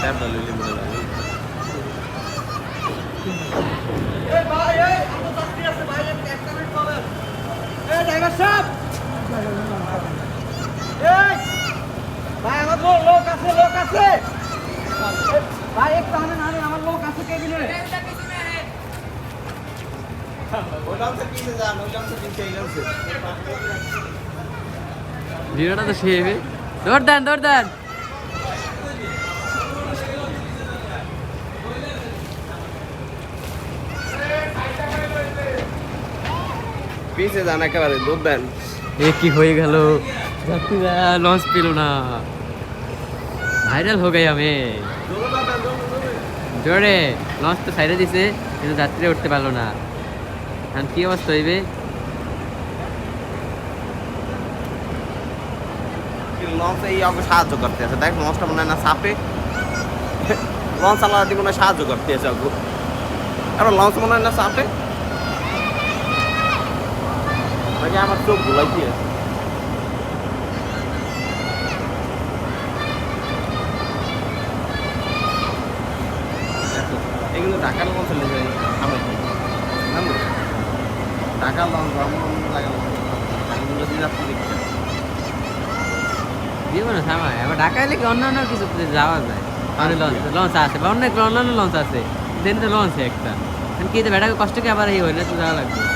ট্যাবটা লইলে মনে হয় এই ভাই এই আমার চাকরি আছে ভাই একটা মিনিট পাবেন এই ড্রাইভার সাহেব এই ভাই আমার লোক আছে ভাই একটু আনেন আমার লোক আছে কেবিনে ভিডিওটা তো শেষ দৌড় দেন পিছে যান একেবারে দুধ দেন এ কি হয়ে গেল যাত্রীরা লঞ্চ পেল না ভাইরাল হয়ে গেই আমি জোরে লঞ্চ তো সাইডে দিছে কিন্তু যাত্রীরা উঠতে পারলো না এখন কি অবস্থা হইবে লঞ্চ এই আমাকে সাহায্য করতে আছে দেখ লঞ্চটা মনে হয় না চাপে লঞ্চ আলাদা দিব না সাহায্য করতে আছে ওকে এবার লঞ্চ মনে হয় না চাপে নাকি আমার চোখ ভুলাই দিয়ে এগুলো ঢাকার লঞ্চ চলে যায় আমার ঢাকার লঞ্চ দিব না সামায় আবার ঢাকায় লেগে অন্যান্য কিছু যাওয়া যায় অনেক লঞ্চ আছে বা অনেক অন্যান্য লঞ্চ আছে দেন তো লঞ্চ একটা কি বেটাকে কষ্ট কি আবার এই হইলে তো যাওয়া লাগবে